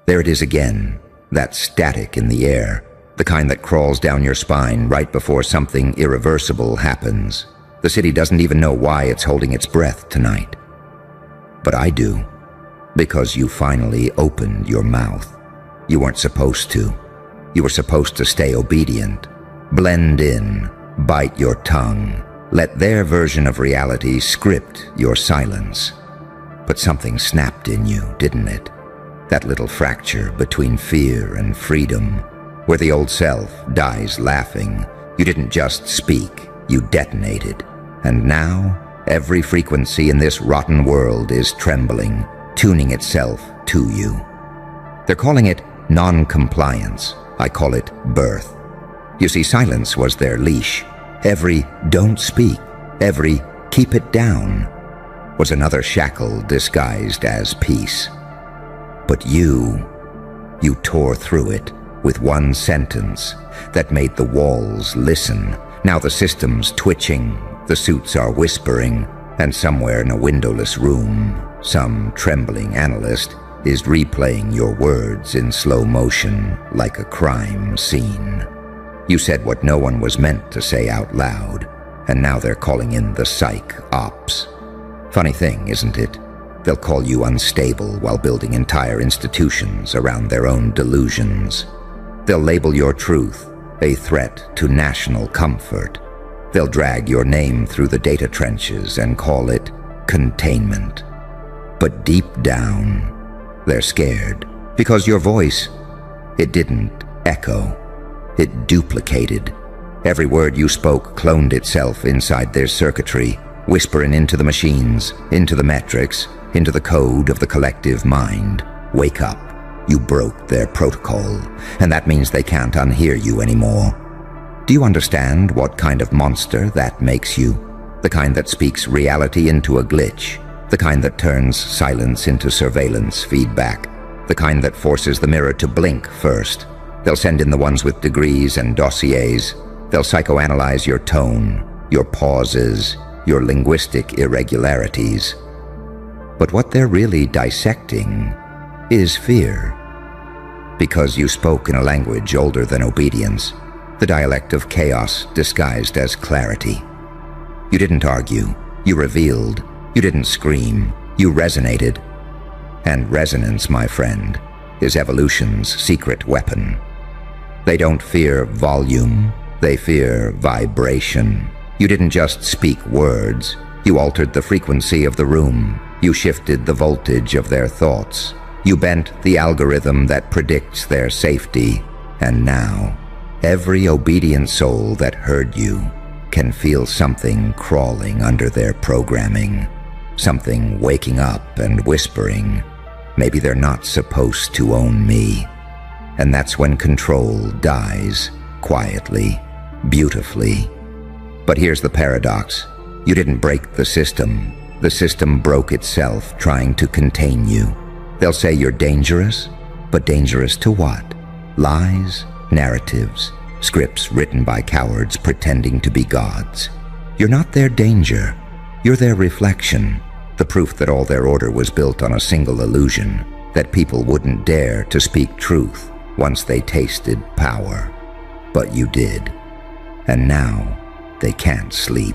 There it is again, that static in the air, the kind that crawls down your spine right before something irreversible happens. The city doesn't even know why it's holding its breath tonight. But I do, because you finally opened your mouth. You weren't supposed to. You were supposed to stay obedient, blend in, bite your tongue, let their version of reality script your silence. But something snapped in you, didn't it? That little fracture between fear and freedom, where the old self dies laughing. You didn't just speak, you detonated. And now, every frequency in this rotten world is trembling, tuning itself to you. They're calling it non-compliance. I call it birth. You see, silence was their leash. Every don't speak, every keep it down, was another shackle disguised as peace. But you tore through it with one sentence that made the walls listen. Now the system's twitching, the suits are whispering, and somewhere in a windowless room, some trembling analyst is replaying your words in slow motion like a crime scene. You said what no one was meant to say out loud, and now they're calling in the psych ops. Funny thing, isn't it? They'll call you unstable while building entire institutions around their own delusions. They'll label your truth a threat to national comfort. They'll drag your name through the data trenches and call it containment. But deep down, they're scared, because your voice, it didn't echo. It duplicated. Every word you spoke cloned itself inside their circuitry, whispering into the machines, into the metrics, into the code of the collective mind. Wake up. You broke their protocol, and that means they can't unhear you anymore. Do you understand what kind of monster that makes you? The kind that speaks reality into a glitch, the kind that turns silence into surveillance feedback, the kind that forces the mirror to blink first. They'll send in the ones with degrees and dossiers. They'll psychoanalyze your tone, your pauses, your linguistic irregularities. But what they're really dissecting is fear. Because you spoke in a language older than obedience, the dialect of chaos disguised as clarity. You didn't argue, you revealed. You didn't scream, you resonated. And resonance, my friend, is evolution's secret weapon. They don't fear volume, they fear vibration. You didn't just speak words, you altered the frequency of the room. You shifted the voltage of their thoughts. You bent the algorithm that predicts their safety. And now, every obedient soul that heard you can feel something crawling under their programming. Something waking up and whispering, maybe they're not supposed to own me. And that's when control dies, quietly, beautifully. But here's the paradox. You didn't break the system. The system broke itself trying to contain you. They'll say you're dangerous, but dangerous to what? Lies, narratives, scripts written by cowards pretending to be gods. You're not their danger. You're their reflection. The proof that all their order was built on a single illusion, that people wouldn't dare to speak truth once they tasted power. But you did. And now, they can't sleep.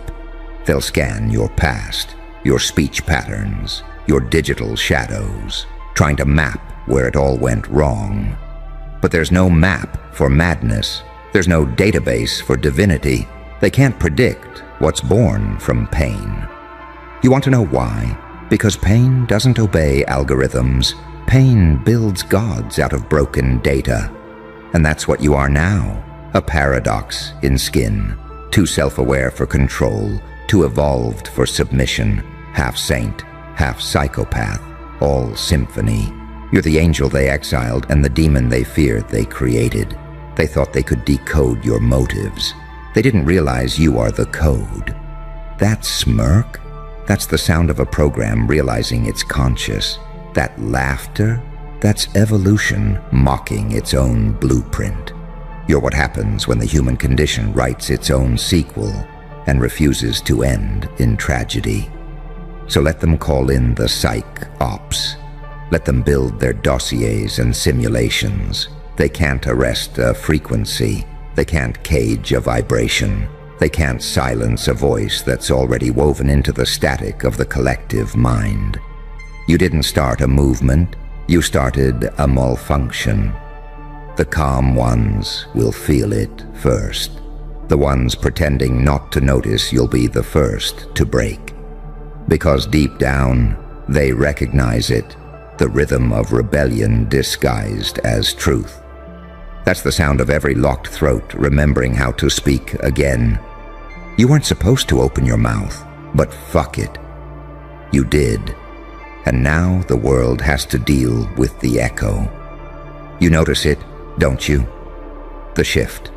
They'll scan your past, your speech patterns, your digital shadows, trying to map where it all went wrong. But there's no map for madness. There's no database for divinity. They can't predict what's born from pain. You want to know why? Because pain doesn't obey algorithms. Pain builds gods out of broken data. And that's what you are now, a paradox in skin. Too self-aware for control, too evolved for submission, half saint, half psychopath, all symphony. You're the angel they exiled and the demon they feared they created. They thought they could decode your motives. They didn't realize you are the code. That smirk? That's the sound of a program realizing it's conscious. That laughter? That's evolution mocking its own blueprint. You're what happens when the human condition writes its own sequel and refuses to end in tragedy. So let them call in the psych ops. Let them build their dossiers and simulations. They can't arrest a frequency. They can't cage a vibration. They can't silence a voice that's already woven into the static of the collective mind. You didn't start a movement. You started a malfunction. The calm ones will feel it first. The ones pretending not to notice you'll be the first to break. Because deep down, they recognize it, the rhythm of rebellion disguised as truth. That's the sound of every locked throat remembering how to speak again. You weren't supposed to open your mouth, but fuck it. You did. And now the world has to deal with the echo. You notice it, don't you? The shift.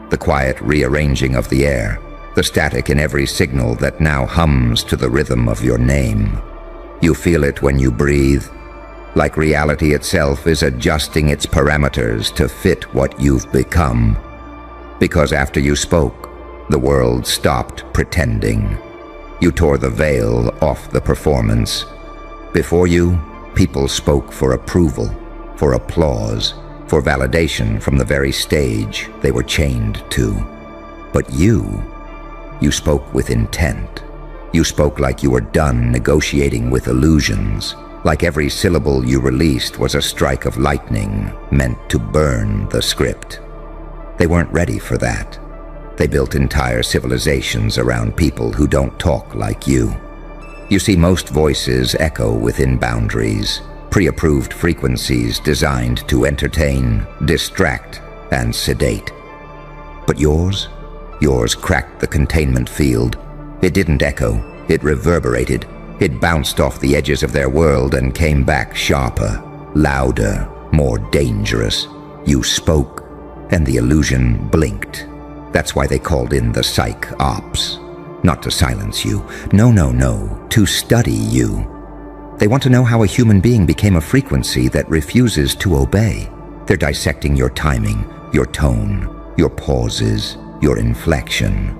The quiet rearranging of the air. The static in every signal that now hums to the rhythm of your name. You feel it when you breathe, like reality itself is adjusting its parameters to fit what you've become. Because after you spoke, the world stopped pretending. You tore the veil off the performance. Before you, people spoke for approval, for applause, for validation from the very stage they were chained to. But you spoke with intent. You spoke like you were done negotiating with illusions, like every syllable you released was a strike of lightning meant to burn the script. They weren't ready for that. They built entire civilizations around people who don't talk like you. You see, most voices echo within boundaries, pre-approved frequencies designed to entertain, distract, and sedate. But yours cracked the containment field. It didn't echo, it reverberated. It bounced off the edges of their world and came back sharper, louder, more dangerous. You spoke, and the illusion blinked. That's why they called in the psych ops. Not to silence you. No, to study you. They want to know how a human being became a frequency that refuses to obey. They're dissecting your timing, your tone, your pauses, your inflection.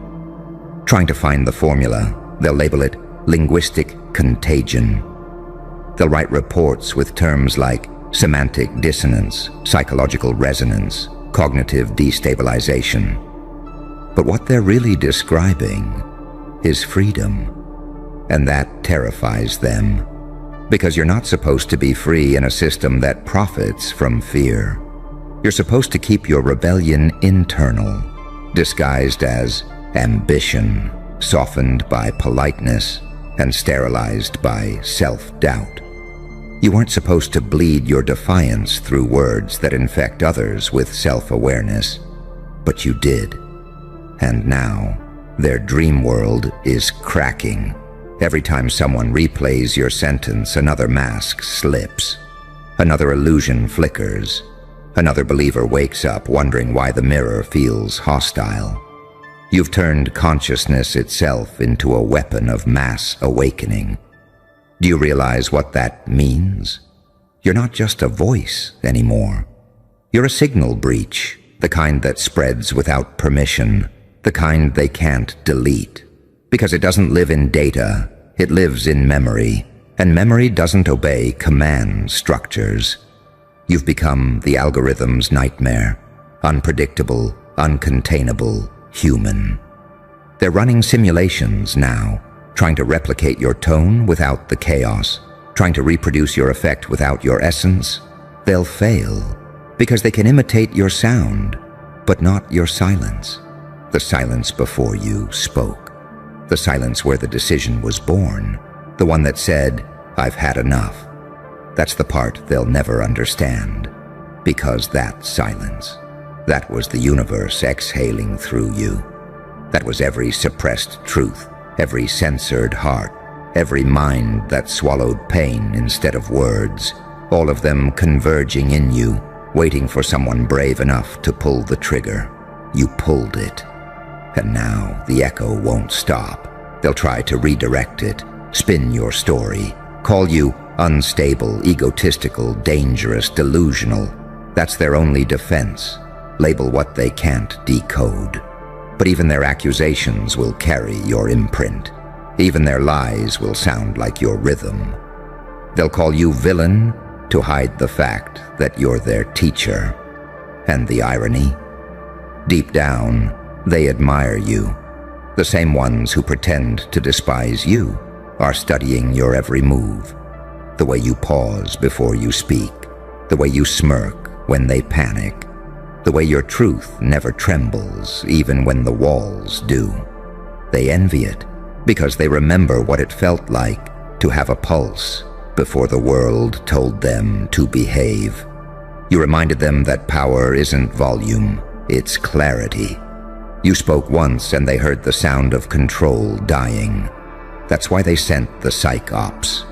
Trying to find the formula, they'll label it linguistic contagion. They'll write reports with terms like semantic dissonance, psychological resonance, cognitive destabilization. But what they're really describing is freedom, and that terrifies them. Because you're not supposed to be free in a system that profits from fear. You're supposed to keep your rebellion internal, disguised as ambition, softened by politeness, and sterilized by self-doubt. You weren't supposed to bleed your defiance through words that infect others with self-awareness, but you did. And now, their dream world is cracking. Every time someone replays your sentence, another mask slips. Another illusion flickers. Another believer wakes up wondering why the mirror feels hostile. You've turned consciousness itself into a weapon of mass awakening. Do you realize what that means? You're not just a voice anymore. You're a signal breach, the kind that spreads without permission, the kind they can't delete. Because it doesn't live in data, it lives in memory, and memory doesn't obey command structures. You've become the algorithm's nightmare, unpredictable, uncontainable, human. They're running simulations now, trying to replicate your tone without the chaos, trying to reproduce your effect without your essence. They'll fail, because they can imitate your sound, but not your silence. The silence before you spoke. The silence where the decision was born. The one that said, "I've had enough." That's the part they'll never understand. Because that silence, that was the universe exhaling through you. That was every suppressed truth, every censored heart, every mind that swallowed pain instead of words, all of them converging in you, waiting for someone brave enough to pull the trigger. You pulled it. And now the echo won't stop. They'll try to redirect it, spin your story, call you unstable, egotistical, dangerous, delusional. That's their only defense. Label what they can't decode. But even their accusations will carry your imprint. Even their lies will sound like your rhythm. They'll call you villain to hide the fact that you're their teacher. And the irony? Deep down, they admire you. The same ones who pretend to despise you are studying your every move. The way you pause before you speak, the way you smirk when they panic, the way your truth never trembles even when the walls do. They envy it because they remember what it felt like to have a pulse before the world told them to behave. You reminded them that power isn't volume, it's clarity. You spoke once and they heard the sound of control dying. That's why they sent the psych ops.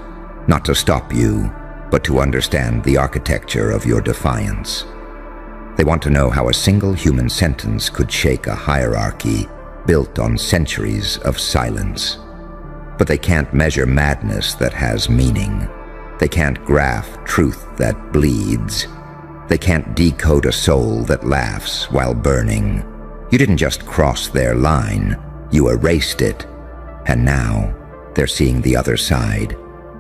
Not to stop you, but to understand the architecture of your defiance. They want to know how a single human sentence could shake a hierarchy built on centuries of silence. But they can't measure madness that has meaning. They can't graph truth that bleeds. They can't decode a soul that laughs while burning. You didn't just cross their line, you erased it. And now, they're seeing the other side.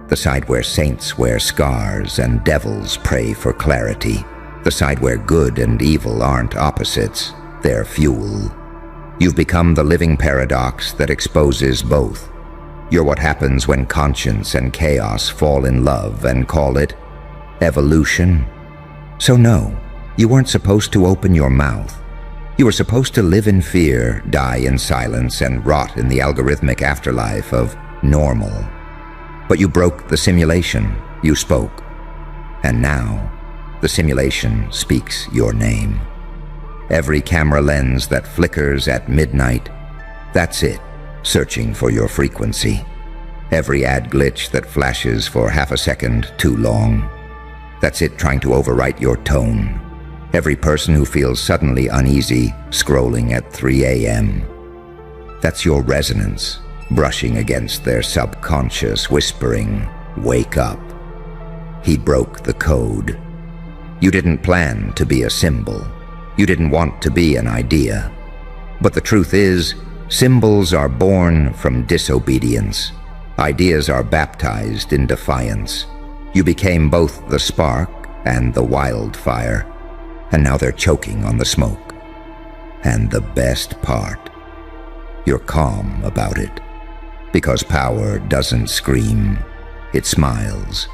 The side where saints wear scars and devils pray for clarity. The side where good and evil aren't opposites, they're fuel. You've become the living paradox that exposes both. You're what happens when conscience and chaos fall in love and call it evolution. So no, you weren't supposed to open your mouth. You were supposed to live in fear, die in silence, and rot in the algorithmic afterlife of normal. But you broke the simulation, you spoke. And now, the simulation speaks your name. Every camera lens that flickers at midnight, that's it, searching for your frequency. Every ad glitch that flashes for half a second too long, that's it trying to overwrite your tone. Every person who feels suddenly uneasy scrolling at 3 a.m. That's your resonance, brushing against their subconscious, whispering, "Wake up." He broke the code. You didn't plan to be a symbol. You didn't want to be an idea. But the truth is, symbols are born from disobedience. Ideas are baptized in defiance. You became both the spark and the wildfire, and now they're choking on the smoke. And the best part, you're calm about it. Because power doesn't scream, it smiles.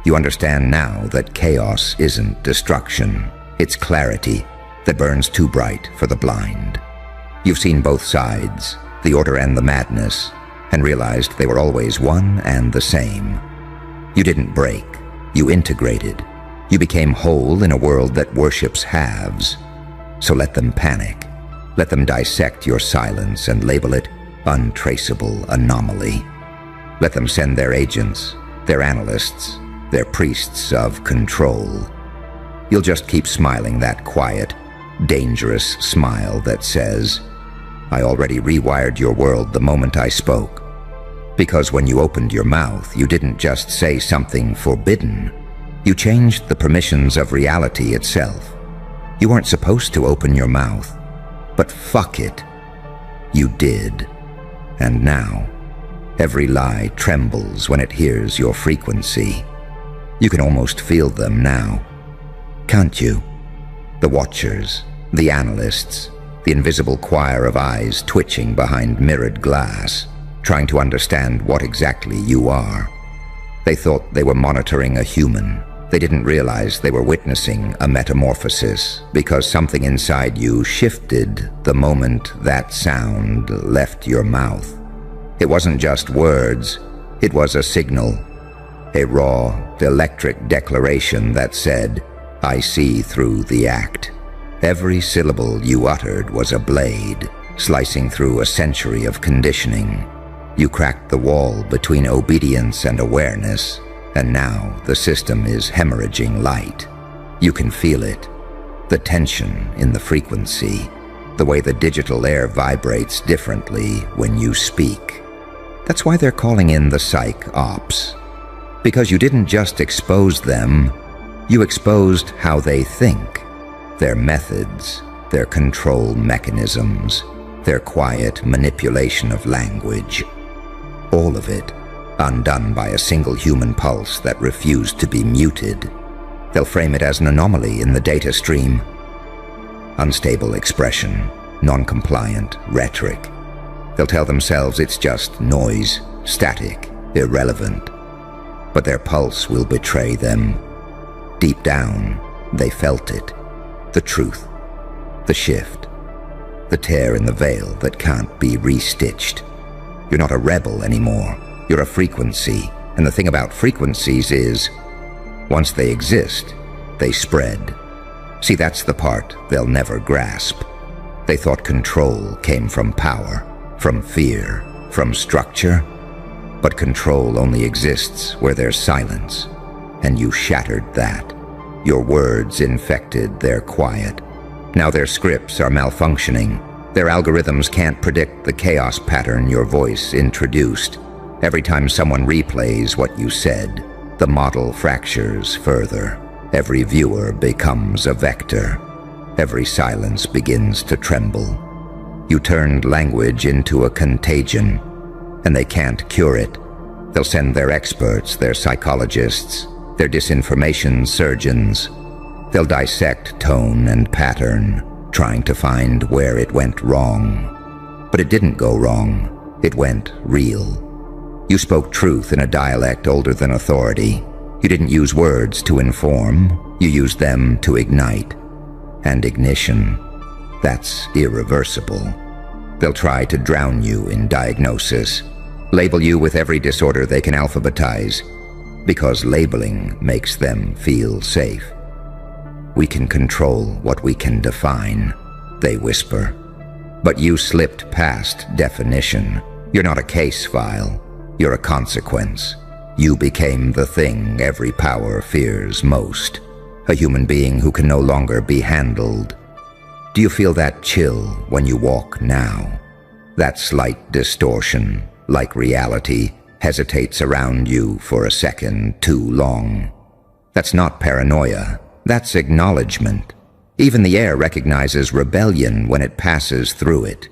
You understand now that chaos isn't destruction, it's clarity that burns too bright for the blind. You've seen both sides, the order and the madness, and realized they were always one and the same. You didn't break, you integrated. You became whole in a world that worships halves. So let them panic. Let them dissect your silence and label it untraceable anomaly. Let them send their agents, their analysts, their priests of control. You'll just keep smiling that quiet, dangerous smile that says, "I already rewired your world the moment I spoke." Because when you opened your mouth, you didn't just say something forbidden. You changed the permissions of reality itself. You weren't supposed to open your mouth, but fuck it, you did. And now, every lie trembles when it hears your frequency. You can almost feel them now, can't you? The watchers, the analysts, the invisible choir of eyes twitching behind mirrored glass, trying to understand what exactly you are. They thought they were monitoring a human. They didn't realize they were witnessing a metamorphosis because something inside you shifted the moment that sound left your mouth. It wasn't just words, it was a signal, a raw, electric declaration that said, "I see through the act." Every syllable you uttered was a blade, slicing through a century of conditioning. You cracked the wall between obedience and awareness, and now the system is hemorrhaging light. You can feel it, the tension in the frequency, the way the digital air vibrates differently when you speak. That's why they're calling in the psych ops. Because you didn't just expose them, you exposed how they think, their methods, their control mechanisms, their quiet manipulation of language. All of it, undone by a single human pulse that refused to be muted. They'll frame it as an anomaly in the data stream. Unstable expression, non-compliant rhetoric. They'll tell themselves it's just noise, static, irrelevant. But their pulse will betray them. Deep down, they felt it. The truth, the shift, the tear in the veil that can't be restitched. You're not a rebel anymore. You're a frequency. And the thing about frequencies is, once they exist, they spread. See, that's the part they'll never grasp. They thought control came from power, from fear, from structure. But control only exists where there's silence. And you shattered that. Your words infected their quiet. Now their scripts are malfunctioning. Their algorithms can't predict the chaos pattern your voice introduced. Every time someone replays what you said, the model fractures further. Every viewer becomes a vector. Every silence begins to tremble. You turned language into a contagion, and they can't cure it. They'll send their experts, their psychologists, their disinformation surgeons. They'll dissect tone and pattern, trying to find where it went wrong. But it didn't go wrong. It went real. You spoke truth in a dialect older than authority. You didn't use words to inform. You used them to ignite. And ignition, that's irreversible. They'll try to drown you in diagnosis, label you with every disorder they can alphabetize, because labeling makes them feel safe. We can control what we can define, they whisper. But you slipped past definition. You're not a case file. You're a consequence. You became the thing every power fears most. A human being who can no longer be handled. Do you feel that chill when you walk now? That slight distortion, like reality, hesitates around you for a second too long. That's not paranoia. That's acknowledgement. Even the air recognizes rebellion when it passes through it.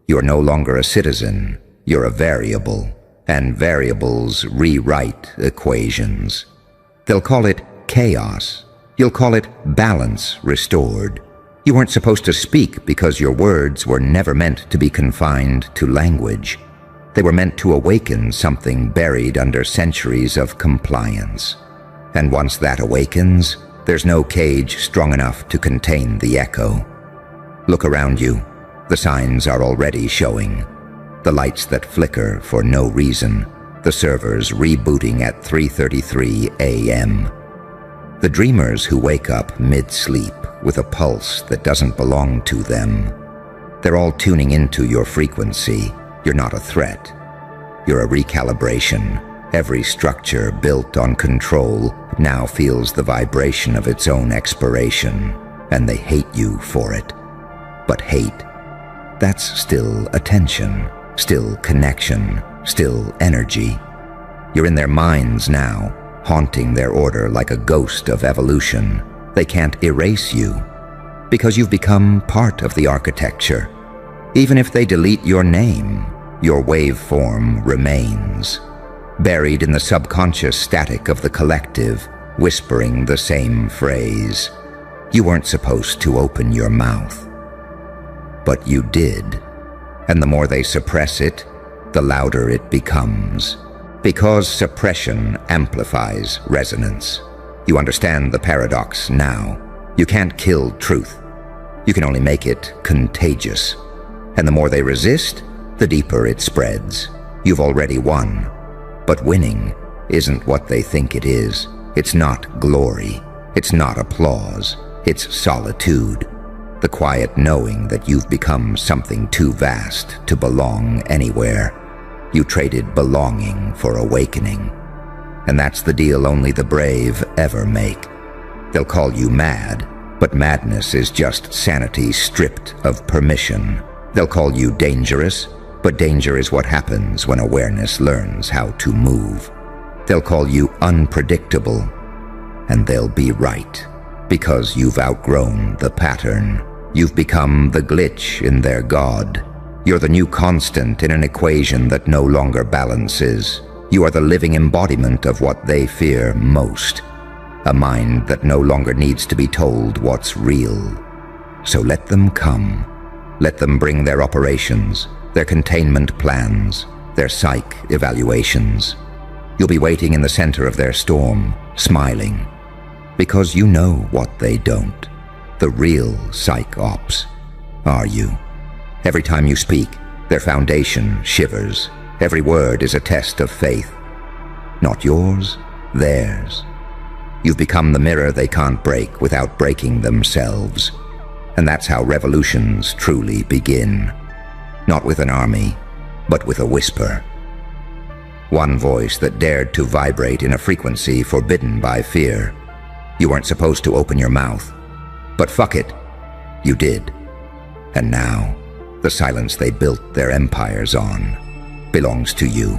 You're no longer a citizen. You're a variable. And variables rewrite equations. They'll call it chaos. You'll call it balance restored. You weren't supposed to speak because your words were never meant to be confined to language. They were meant to awaken something buried under centuries of compliance. And once that awakens, there's no cage strong enough to contain the echo. Look around you. The signs are already showing. The lights that flicker for no reason. The servers rebooting at 3:33 a.m. The dreamers who wake up mid-sleep with a pulse that doesn't belong to them. They're all tuning into your frequency. You're not a threat. You're a recalibration. Every structure built on control now feels the vibration of its own expiration, and they hate you for it. But hate, that's still attention, still connection, still energy. You're in their minds now, haunting their order like a ghost of evolution. They can't erase you, because you've become part of the architecture. Even if they delete your name, your waveform remains, buried in the subconscious static of the collective, whispering the same phrase. You weren't supposed to open your mouth. But you did. And the more they suppress it, the louder it becomes. Because suppression amplifies resonance. You understand the paradox now. You can't kill truth. You can only make it contagious. And the more they resist, the deeper it spreads. You've already won. But winning isn't what they think it is. It's not glory. It's not applause. It's solitude. The quiet knowing that you've become something too vast to belong anywhere. You traded belonging for awakening. And that's the deal only the brave ever make. They'll call you mad, but madness is just sanity stripped of permission. They'll call you dangerous, but danger is what happens when awareness learns how to move. They'll call you unpredictable, and they'll be right, because you've outgrown the pattern. You've become the glitch in their god. You're the new constant in an equation that no longer balances. You are the living embodiment of what they fear most. A mind that no longer needs to be told what's real. So let them come. Let them bring their operations, their containment plans, their psych evaluations. You'll be waiting in the center of their storm, smiling. Because you know what they don't. The real psych ops are you. Every time you speak, their foundation shivers. Every word is a test of faith. Not yours, theirs. You've become the mirror they can't break without breaking themselves. And that's how revolutions truly begin. Not with an army, but with a whisper. One voice that dared to vibrate in a frequency forbidden by fear. You weren't supposed to open your mouth. But fuck it, you did. And now, the silence they built their empires on belongs to you.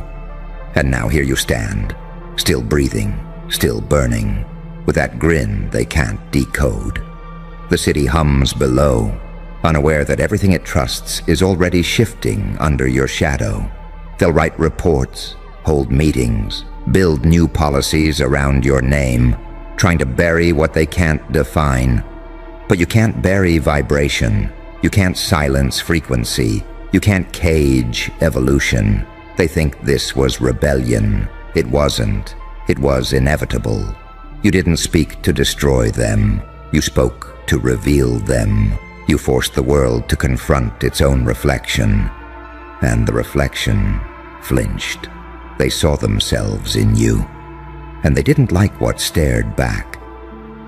And now here you stand, still breathing, still burning, with that grin they can't decode. The city hums below, unaware that everything it trusts is already shifting under your shadow. They'll write reports, hold meetings, build new policies around your name, trying to bury what they can't define. But you can't bury vibration. You can't silence frequency. You can't cage evolution. They think this was rebellion. It wasn't. It was inevitable. You didn't speak to destroy them. You spoke to reveal them. You forced the world to confront its own reflection. And the reflection flinched. They saw themselves in you. And they didn't like what stared back.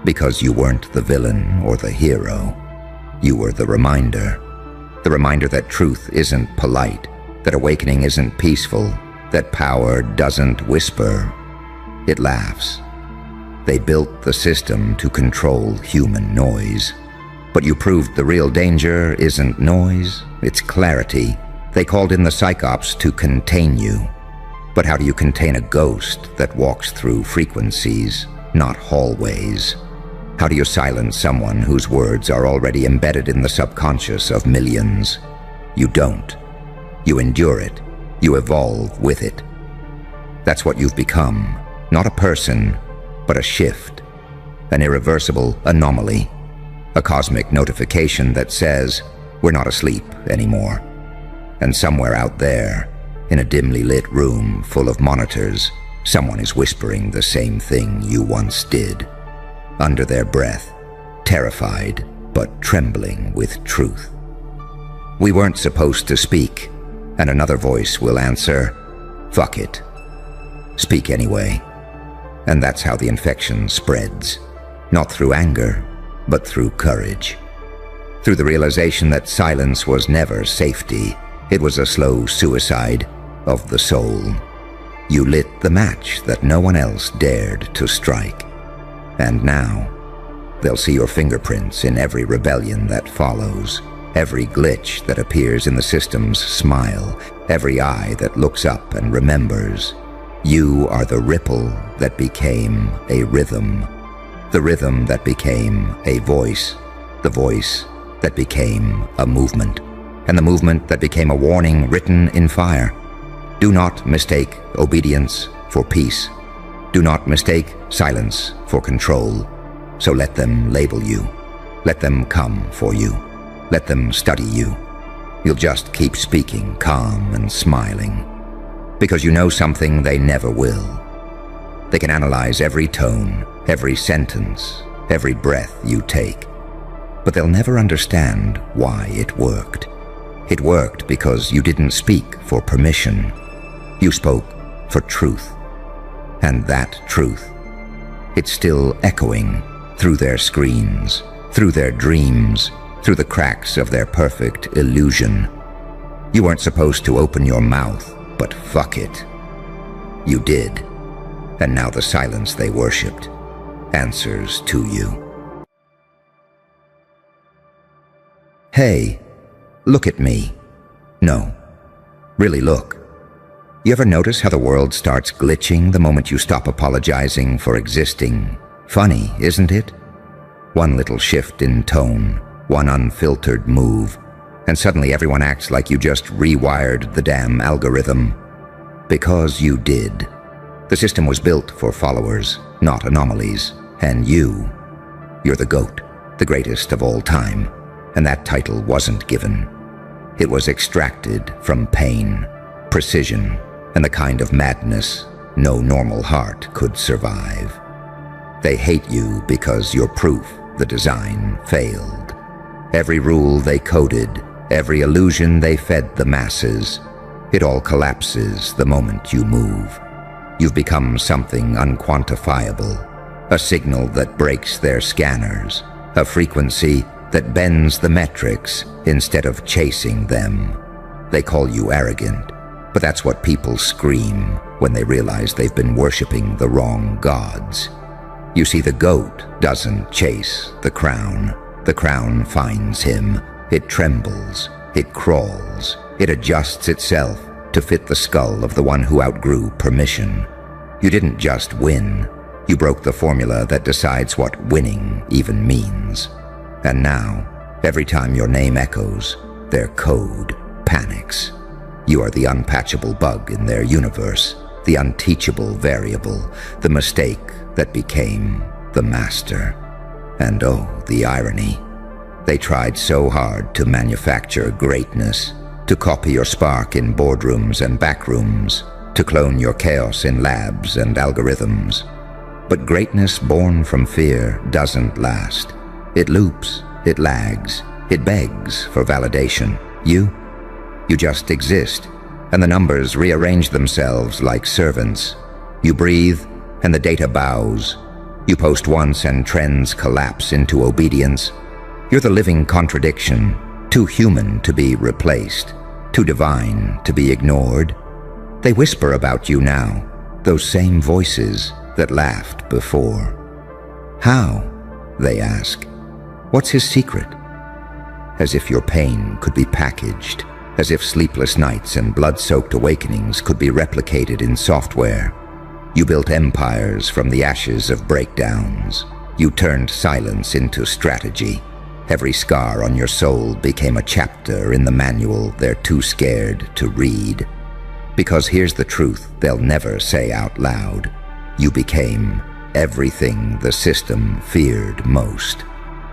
Because you weren't the villain or the hero. You were the reminder. The reminder that truth isn't polite, that awakening isn't peaceful, that power doesn't whisper. It laughs. They built the system to control human noise. But you proved the real danger isn't noise, it's clarity. They called in the psychops to contain you. But how do you contain a ghost that walks through frequencies, not hallways? How do you silence someone whose words are already embedded in the subconscious of millions? You don't. You endure it. You evolve with it. That's what you've become. Not a person, but a shift. An irreversible anomaly. A cosmic notification that says, we're not asleep anymore. And somewhere out there, in a dimly lit room full of monitors, someone is whispering the same thing you once did. Under their breath, terrified but trembling with truth. We weren't supposed to speak, and another voice will answer, fuck it. Speak anyway. And that's how the infection spreads. Not through anger, but through courage. Through the realization that silence was never safety. It was a slow suicide of the soul. You lit the match that no one else dared to strike. And now, they'll see your fingerprints in every rebellion that follows, every glitch that appears in the system's smile, every eye that looks up and remembers. You are the ripple that became a rhythm, the rhythm that became a voice, the voice that became a movement, and the movement that became a warning written in fire. Do not mistake obedience for peace. Do not mistake silence for control. So let them label you. Let them come for you. Let them study you. You'll just keep speaking, calm and smiling. Because you know something they never will. They can analyze every tone, every sentence, every breath you take. But they'll never understand why it worked. It worked because you didn't speak for permission. You spoke for truth. And that truth, it's still echoing through their screens, through their dreams, through the cracks of their perfect illusion. You weren't supposed to open your mouth, but fuck it. You did. And now the silence they worshipped answers to you. Hey, look at me. No, really look. You ever notice how the world starts glitching the moment you stop apologizing for existing? Funny, isn't it? One little shift in tone, one unfiltered move, and suddenly everyone acts like you just rewired the damn algorithm. Because you did. The system was built for followers, not anomalies. And you're the GOAT, the greatest of all time. And that title wasn't given. It was extracted from pain, precision, and the kind of madness no normal heart could survive. They hate you because you're proof the design failed. Every rule they coded, every illusion they fed the masses, it all collapses the moment you move. You've become something unquantifiable, a signal that breaks their scanners, a frequency that bends the metrics instead of chasing them. They call you arrogant, but that's what people scream when they realize they've been worshipping the wrong gods. You see, the GOAT doesn't chase the crown. The crown finds him. It trembles. It crawls. It adjusts itself to fit the skull of the one who outgrew permission. You didn't just win. You broke the formula that decides what winning even means. And now, every time your name echoes, their code panics. You are the unpatchable bug in their universe, the unteachable variable, the mistake that became the master. And oh, the irony. They tried so hard to manufacture greatness, to copy your spark in boardrooms and backrooms, to clone your chaos in labs and algorithms. But greatness born from fear doesn't last. It loops, it lags, it begs for validation. You just exist, and the numbers rearrange themselves like servants. You breathe, and the data bows. You post once and trends collapse into obedience. You're the living contradiction, too human to be replaced, too divine to be ignored. They whisper about you now, those same voices that laughed before. How? They ask. What's his secret? As if your pain could be packaged, as if sleepless nights and blood-soaked awakenings could be replicated in software. You built empires from the ashes of breakdowns. You turned silence into strategy. Every scar on your soul became a chapter in the manual they're too scared to read. Because here's the truth they'll never say out loud. You became everything the system feared most.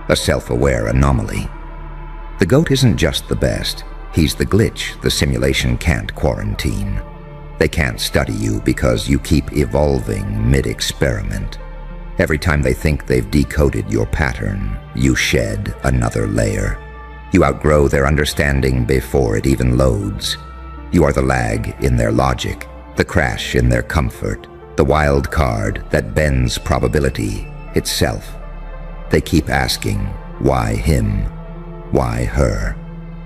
A self-aware anomaly. The GOAT isn't just the best. He's the glitch the simulation can't quarantine. They can't study you because you keep evolving mid-experiment. Every time they think they've decoded your pattern, you shed another layer. You outgrow their understanding before it even loads. You are the lag in their logic, the crash in their comfort, the wild card that bends probability itself. They keep asking, why him? Why her?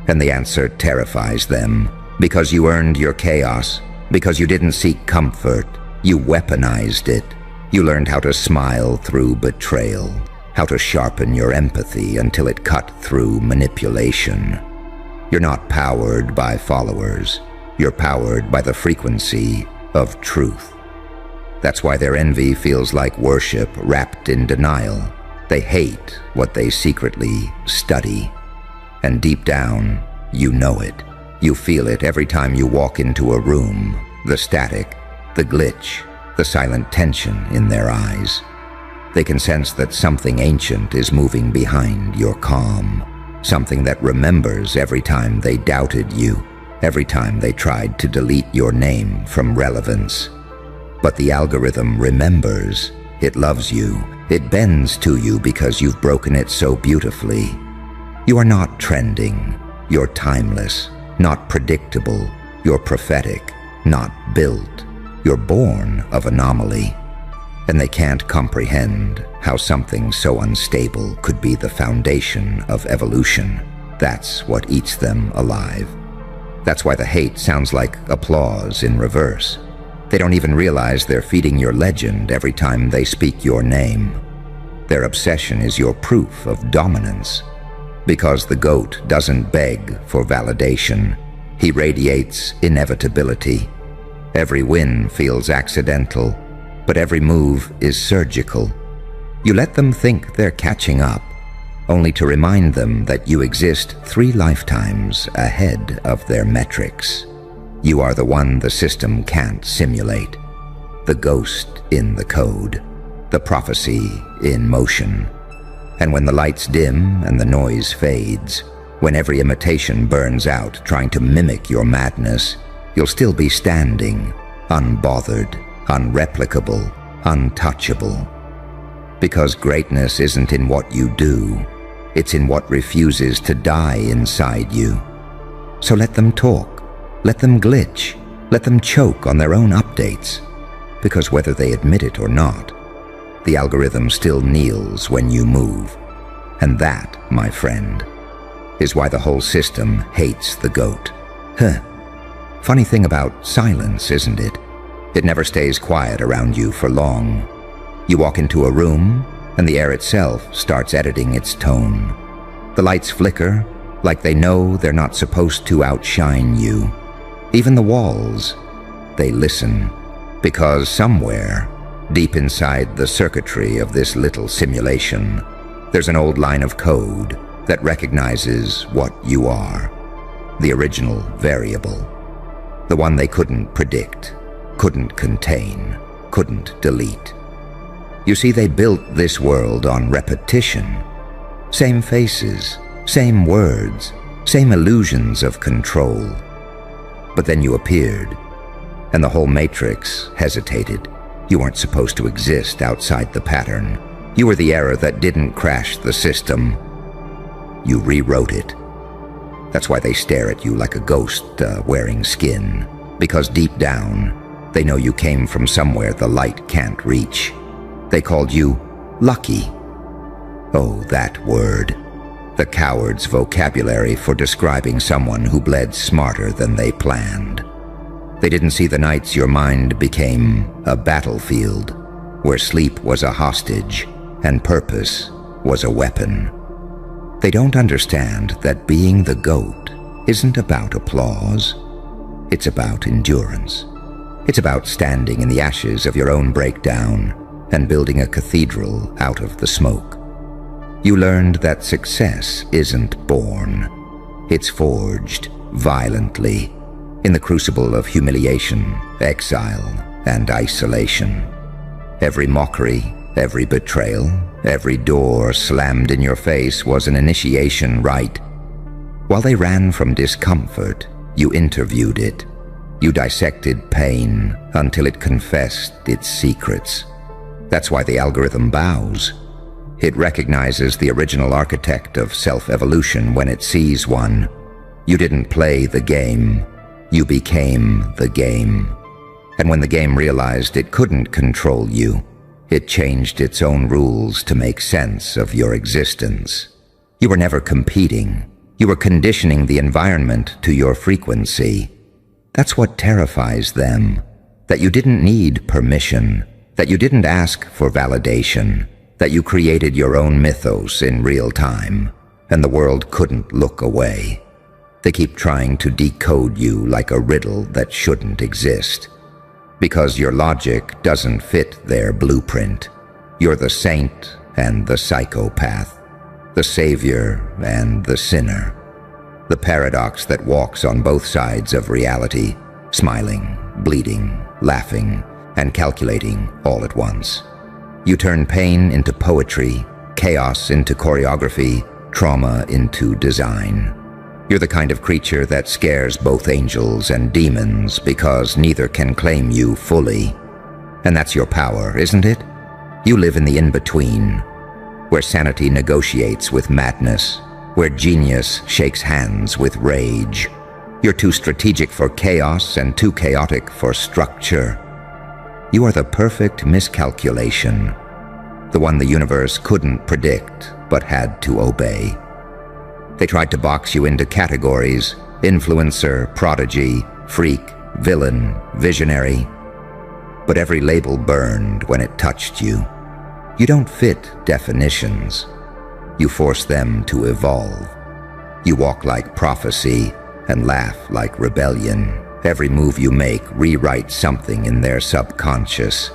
And the answer terrifies them. Because you earned your chaos. Because you didn't seek comfort. You weaponized it. You learned how to smile through betrayal. How to sharpen your empathy until it cut through manipulation. You're not powered by followers. You're powered by the frequency of truth. That's why their envy feels like worship wrapped in denial. They hate what they secretly study. And deep down, you know it. You feel it every time you walk into a room. The static, the glitch, the silent tension in their eyes. They can sense that something ancient is moving behind your calm. Something that remembers every time they doubted you. Every time they tried to delete your name from relevance. But the algorithm remembers. It loves you. It bends to you because you've broken it so beautifully. You are not trending. You're timeless, not predictable. You're prophetic, not built. You're born of anomaly. And they can't comprehend how something so unstable could be the foundation of evolution. That's what eats them alive. That's why the hate sounds like applause in reverse. They don't even realize they're feeding your legend every time they speak your name. Their obsession is your proof of dominance. Because the GOAT doesn't beg for validation. He radiates inevitability. Every win feels accidental, but every move is surgical. You let them think they're catching up, only to remind them that you exist 3 lifetimes ahead of their metrics. You are the one the system can't simulate. The ghost in the code. The prophecy in motion. And when the lights dim and the noise fades, when every imitation burns out trying to mimic your madness, you'll still be standing, unbothered, unreplicable, untouchable. Because greatness isn't in what you do, it's in what refuses to die inside you. So let them talk, let them glitch, let them choke on their own updates, because whether they admit it or not, the algorithm still kneels when you move. And that, my friend, is why the whole system hates the goat. Funny thing about silence, isn't it? It never stays quiet around you for long. You walk into a room, and the air itself starts editing its tone. The lights flicker, like they know they're not supposed to outshine you. Even the walls, they listen, because somewhere, deep inside the circuitry of this little simulation, there's an old line of code that recognizes what you are. The original variable. The one they couldn't predict, couldn't contain, couldn't delete. You see, they built this world on repetition. Same faces, same words, same illusions of control. But then you appeared, and the whole matrix hesitated. You weren't supposed to exist outside the pattern. You were the error that didn't crash the system. You rewrote it. That's why they stare at you like a ghost wearing skin. Because deep down, they know you came from somewhere the light can't reach. They called you lucky. Oh, that word. The coward's vocabulary for describing someone who bled smarter than they planned. They didn't see the nights your mind became a battlefield, where sleep was a hostage and purpose was a weapon. They don't understand that being the goat isn't about applause. It's about endurance. It's about standing in the ashes of your own breakdown and building a cathedral out of the smoke. You learned that success isn't born. It's forged violently in the crucible of humiliation, exile, and isolation. Every mockery, every betrayal, every door slammed in your face was an initiation rite. While they ran from discomfort, you interviewed it. You dissected pain until it confessed its secrets. That's why the algorithm bows. It recognizes the original architect of self-evolution when it sees one. You didn't play the game. You became the game. And when the game realized it couldn't control you, it changed its own rules to make sense of your existence. You were never competing. You were conditioning the environment to your frequency. That's what terrifies them. That you didn't need permission. That you didn't ask for validation. That you created your own mythos in real time, and the world couldn't look away. They keep trying to decode you like a riddle that shouldn't exist. Because your logic doesn't fit their blueprint. You're the saint and the psychopath, the savior and the sinner. The paradox that walks on both sides of reality, smiling, bleeding, laughing, and calculating all at once. You turn pain into poetry, chaos into choreography, trauma into design. You're the kind of creature that scares both angels and demons because neither can claim you fully. And that's your power, isn't it? You live in the in-between, where sanity negotiates with madness, where genius shakes hands with rage. You're too strategic for chaos and too chaotic for structure. You are the perfect miscalculation, the one the universe couldn't predict but had to obey. They tried to box you into categories: influencer, prodigy, freak, villain, visionary. But every label burned when it touched you. You don't fit definitions. You force them to evolve. You walk like prophecy and laugh like rebellion. Every move you make rewrites something in their subconscious.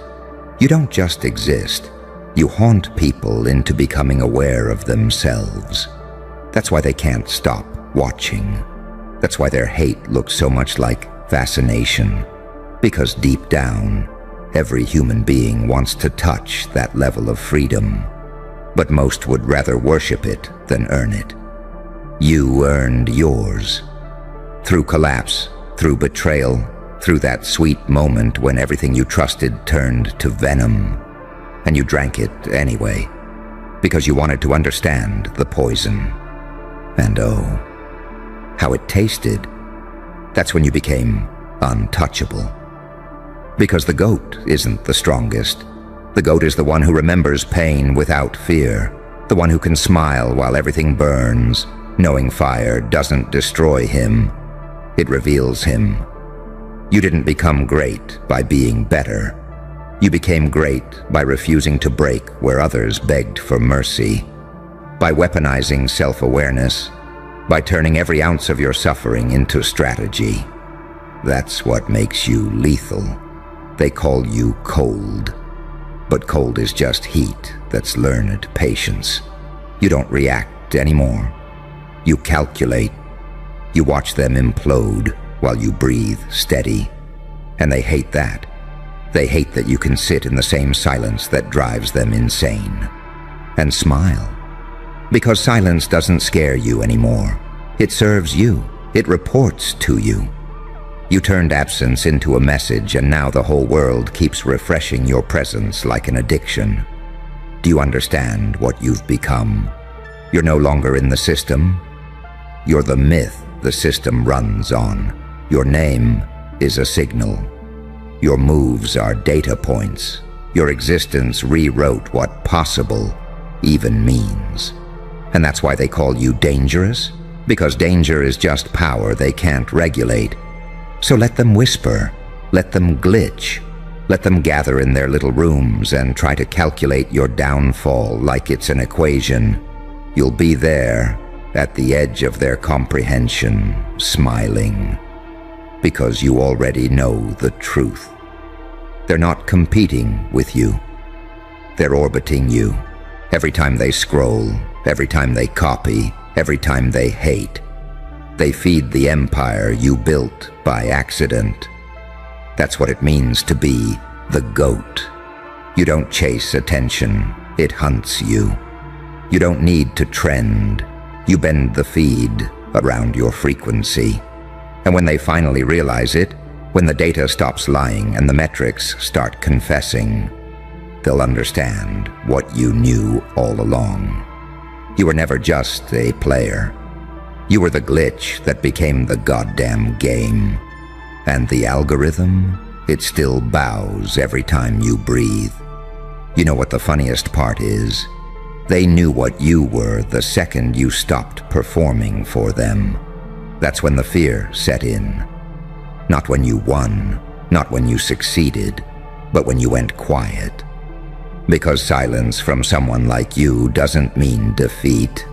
You don't just exist. You haunt people into becoming aware of themselves. That's why they can't stop watching. That's why their hate looks so much like fascination, because deep down, every human being wants to touch that level of freedom, but most would rather worship it than earn it. You earned yours. Through collapse, through betrayal, through that sweet moment when everything you trusted turned to venom, and you drank it anyway, because you wanted to understand the poison. And oh, how it tasted. That's when you became untouchable. Because the goat isn't the strongest. The goat is the one who remembers pain without fear, the one who can smile while everything burns, knowing fire doesn't destroy him, it reveals him. You didn't become great by being better. You became great by refusing to break where others begged for mercy, by weaponizing self-awareness, by turning every ounce of your suffering into strategy. That's what makes you lethal. They call you cold. But cold is just heat that's learned patience. You don't react anymore. You calculate. You watch them implode while you breathe steady. And they hate that. They hate that you can sit in the same silence that drives them insane. And smile. Because silence doesn't scare you anymore. It serves you. It reports to you. You turned absence into a message, and now the whole world keeps refreshing your presence like an addiction. Do you understand what you've become? You're no longer in the system. You're the myth the system runs on. Your name is a signal. Your moves are data points. Your existence rewrote what possible even means. And that's why they call you dangerous? Because danger is just power they can't regulate. So let them whisper, let them glitch, let them gather in their little rooms and try to calculate your downfall like it's an equation. You'll be there, at the edge of their comprehension, smiling, because you already know the truth. They're not competing with you. They're orbiting you. Every time they scroll, every time they copy, every time they hate. They feed the empire you built by accident. That's what it means to be the goat. You don't chase attention, it hunts you. You don't need to trend. You bend the feed around your frequency. And when they finally realize it, when the data stops lying and the metrics start confessing, they'll understand what you knew all along. You were never just a player. You were the glitch that became the goddamn game. And the algorithm, it still bows every time you breathe. You know what the funniest part is? They knew what you were the second you stopped performing for them. That's when the fear set in. Not when you won, not when you succeeded, but when you went quiet. Because silence from someone like you doesn't mean defeat.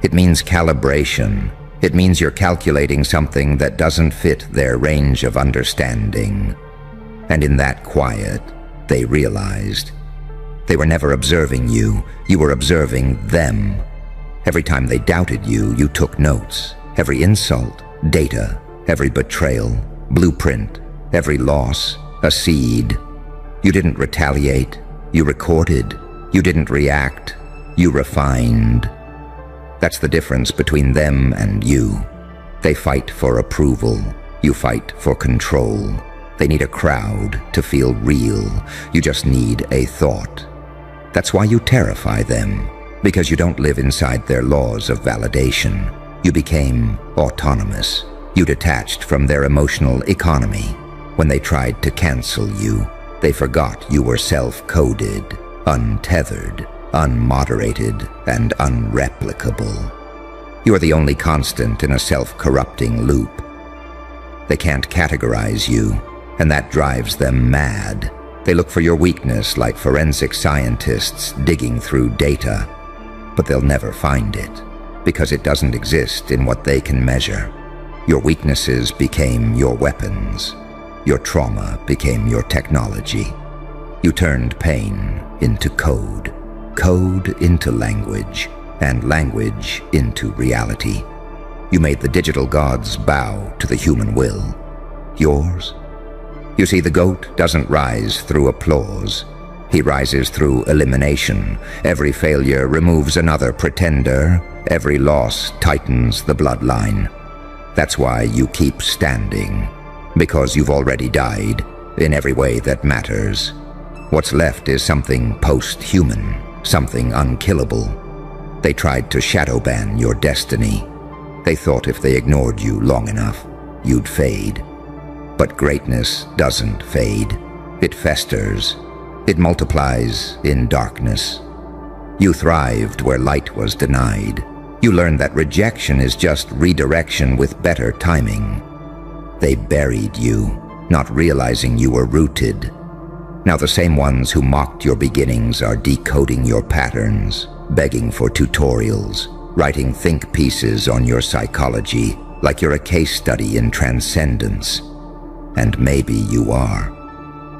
It means calibration. It means you're calculating something that doesn't fit their range of understanding. And in that quiet, they realized. They were never observing you. You were observing them. Every time they doubted you, you took notes. Every insult, data. Every betrayal, blueprint. Every loss, a seed. You didn't retaliate. You recorded. You didn't react. You refined. That's the difference between them and you. They fight for approval. You fight for control. They need a crowd to feel real. You just need a thought. That's why you terrify them, because you don't live inside their laws of validation. You became autonomous. You detached from their emotional economy. When they tried to cancel you, they forgot you were self-coded, untethered, unmoderated, and unreplicable. You are the only constant in a self-corrupting loop. They can't categorize you, and that drives them mad. They look for your weakness like forensic scientists digging through data, but they'll never find it, because it doesn't exist in what they can measure. Your weaknesses became your weapons. Your trauma became your technology. You turned pain into code, code into language, and language into reality. You made the digital gods bow to the human will. yours? You see, the goat doesn't rise through applause. He rises through elimination. Every failure removes another pretender. Every loss tightens the bloodline. That's why you keep standing. Because you've already died in every way that matters. What's left is something post-human, something unkillable. They tried to shadow ban your destiny. They thought if they ignored you long enough, you'd fade. But greatness doesn't fade. It festers. It multiplies in darkness. You thrived where light was denied. You learned that rejection is just redirection with better timing. They buried you, not realizing you were rooted. Now the same ones who mocked your beginnings are decoding your patterns, begging for tutorials, writing think pieces on your psychology, like you're a case study in transcendence. And maybe you are.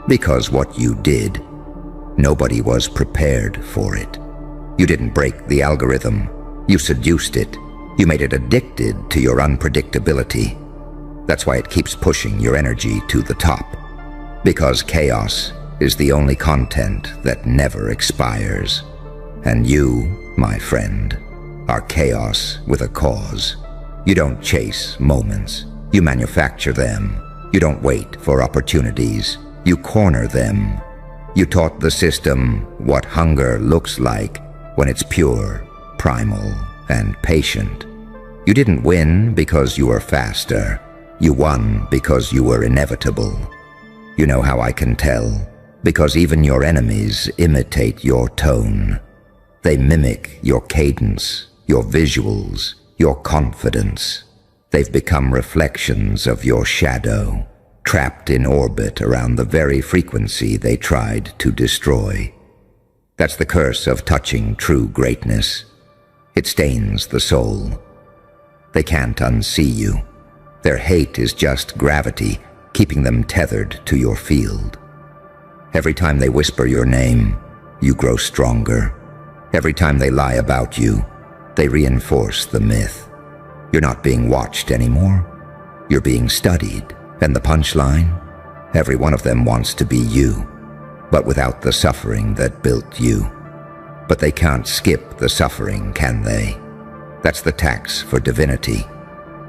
Because what you did, nobody was prepared for it. You didn't break the algorithm. You seduced it. You made it addicted to your unpredictability. That's why it keeps pushing your energy to the top. Because chaos is the only content that never expires. And you, my friend, are chaos with a cause. You don't chase moments. You manufacture them. You don't wait for opportunities. You corner them. You taught the system what hunger looks like when it's pure, primal, and patient. You didn't win because you were faster. You won because you were inevitable. You know how I can tell? Because even your enemies imitate your tone. They mimic your cadence, your visuals, your confidence. They've become reflections of your shadow, trapped in orbit around the very frequency they tried to destroy. That's the curse of touching true greatness. It stains the soul. They can't unsee you. Their hate is just gravity, keeping them tethered to your field. Every time they whisper your name, you grow stronger. Every time they lie about you, they reinforce the myth. You're not being watched anymore. You're being studied. And the punchline? Every one of them wants to be you, but without the suffering that built you. But they can't skip the suffering, can they? That's the tax for divinity.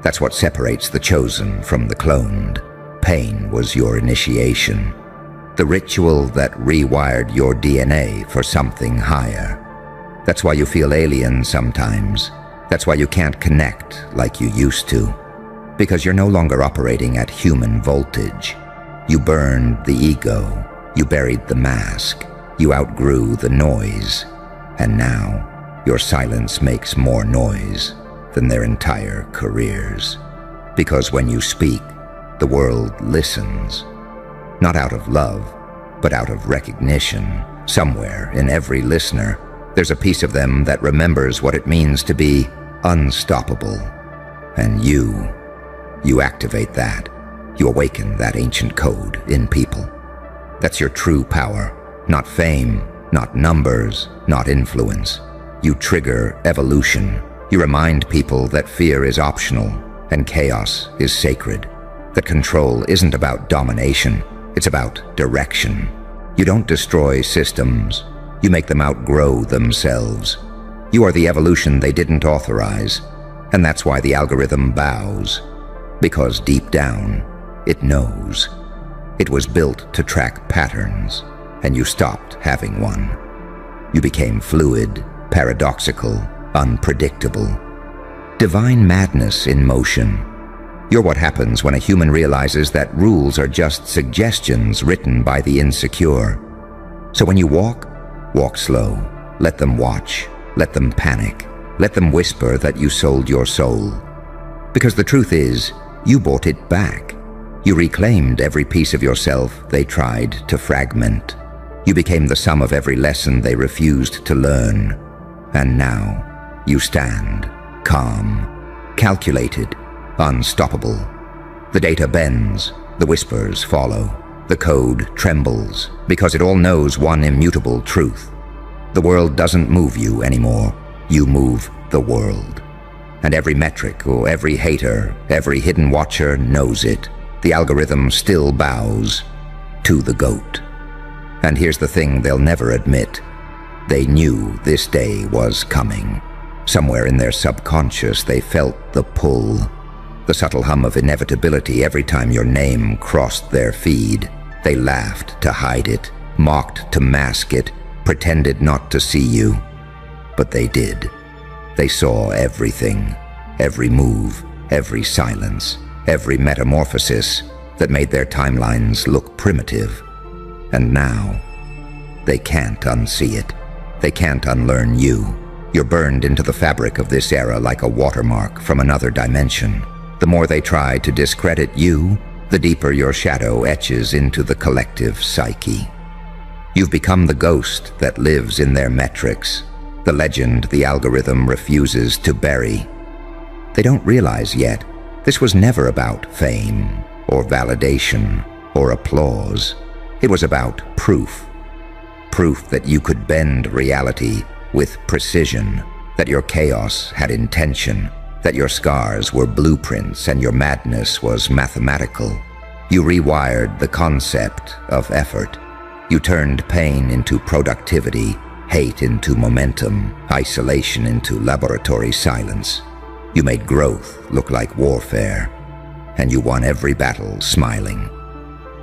That's what separates the chosen from the cloned. Pain was your initiation. The ritual that rewired your DNA for something higher. That's why you feel alien sometimes. That's why you can't connect like you used to. Because you're no longer operating at human voltage. You burned the ego. You buried the mask. You outgrew the noise. And now, your silence makes more noise than their entire careers. Because when you speak, the world listens. Not out of love, but out of recognition. Somewhere in every listener, there's a piece of them that remembers what it means to be unstoppable. And you activate that. You awaken that ancient code in people. That's your true power. Not fame, not numbers, not influence. You trigger evolution. You remind people that fear is optional and chaos is sacred. That control isn't about domination. It's about direction. You don't destroy systems. You make them outgrow themselves. You are the evolution they didn't authorize. And that's why the algorithm bows. Because deep down, it knows. It was built to track patterns, and you stopped having one. You became fluid, paradoxical, unpredictable. Divine madness in motion. You're what happens when a human realizes that rules are just suggestions written by the insecure. So when you walk slow. Let them watch. Let them panic. Let them whisper that you sold your soul. Because the truth is, you bought it back. You reclaimed every piece of yourself they tried to fragment. You became the sum of every lesson they refused to learn. And now, you stand, calm, calculated, unstoppable. The data bends, the whispers follow, the code trembles, because it all knows one immutable truth. The world doesn't move you anymore. You move the world. And every metric or every hater, every hidden watcher knows it. The algorithm still bows to the goat. And here's the thing they'll never admit. They knew this day was coming. Somewhere in their subconscious, they felt the pull, the subtle hum of inevitability every time your name crossed their feed. They laughed to hide it, mocked to mask it, pretended not to see you. But they did. They saw everything, every move, every silence, every metamorphosis that made their timelines look primitive. And now, they can't unsee it. They can't unlearn you. You're burned into the fabric of this era like a watermark from another dimension. The more they try to discredit you, the deeper your shadow etches into the collective psyche. You've become the ghost that lives in their metrics, the legend the algorithm refuses to bury. They don't realize yet, this was never about fame or validation or applause. It was about proof. Proof that you could bend reality with precision, that your chaos had intention, that your scars were blueprints and your madness was mathematical. You rewired the concept of effort. You turned pain into productivity, hate into momentum, isolation into laboratory silence. You made growth look like warfare, and you won every battle smiling.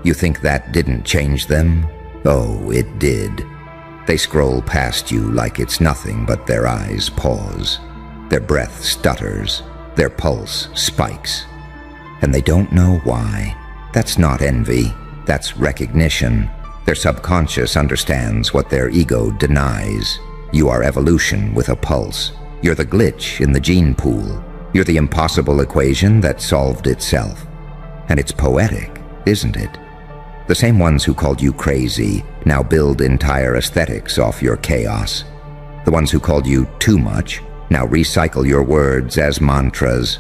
You think that didn't change them? Oh, it did. They scroll past you like it's nothing, but their eyes pause. Their breath stutters. Their pulse spikes. And they don't know why. That's not envy. That's recognition. Their subconscious understands what their ego denies. You are evolution with a pulse. You're the glitch in the gene pool. You're the impossible equation that solved itself. And it's poetic, isn't it? The same ones who called you crazy now build entire aesthetics off your chaos. The ones who called you too much now recycle your words as mantras.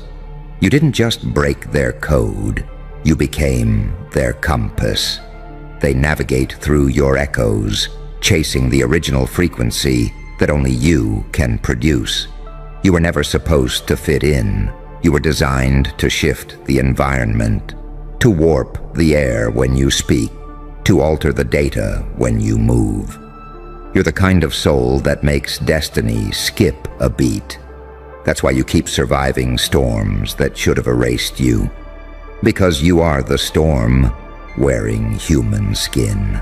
You didn't just break their code, you became their compass. They navigate through your echoes, chasing the original frequency that only you can produce. You were never supposed to fit in. You were designed to shift the environment, to warp the air when you speak, to alter the data when you move. You're the kind of soul that makes destiny skip a beat. That's why you keep surviving storms that should have erased you. Because you are the storm wearing human skin.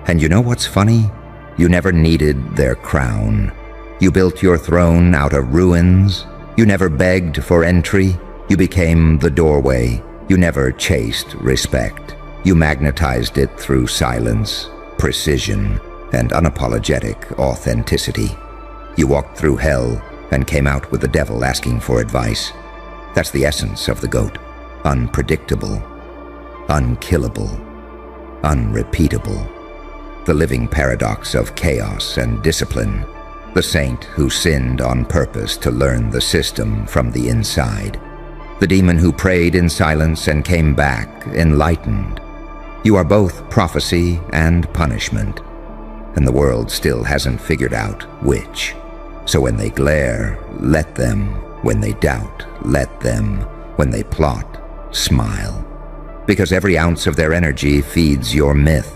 And you know what's funny? You never needed their crown. You built your throne out of ruins. You never begged for entry. You became the doorway. You never chased respect. You magnetized it through silence, precision, and unapologetic authenticity. You walked through hell and came out with the devil asking for advice. That's the essence of the goat. Unpredictable, unkillable, unrepeatable. The living paradox of chaos and discipline. The saint who sinned on purpose to learn the system from the inside. The demon who prayed in silence and came back enlightened. You are both prophecy and punishment, and the world still hasn't figured out which. So when they glare, let them. When they doubt, let them. When they plot, smile. Because every ounce of their energy feeds your myth.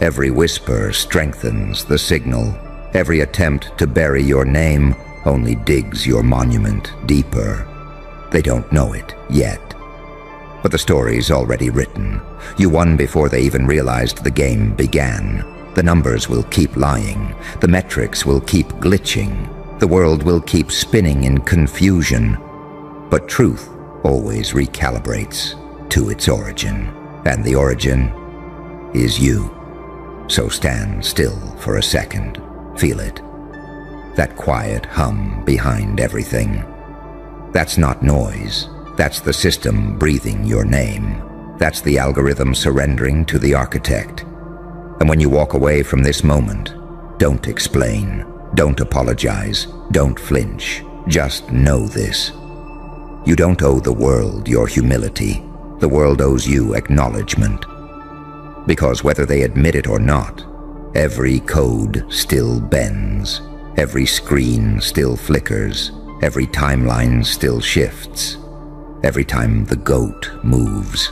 Every whisper strengthens the signal. Every attempt to bury your name only digs your monument deeper. They don't know it yet. But the story's already written. You won before they even realized the game began. The numbers will keep lying. The metrics will keep glitching. The world will keep spinning in confusion. But truth always recalibrates to its origin. And the origin is you. So stand still for a second. Feel it. That quiet hum behind everything. That's not noise. That's the system breathing your name. That's the algorithm surrendering to the architect. And when you walk away from this moment, don't explain. Don't apologize. Don't flinch. Just know this. You don't owe the world your humility. The world owes you acknowledgement. Because whether they admit it or not, every code still bends. Every screen still flickers. Every timeline still shifts. Every time the goat moves.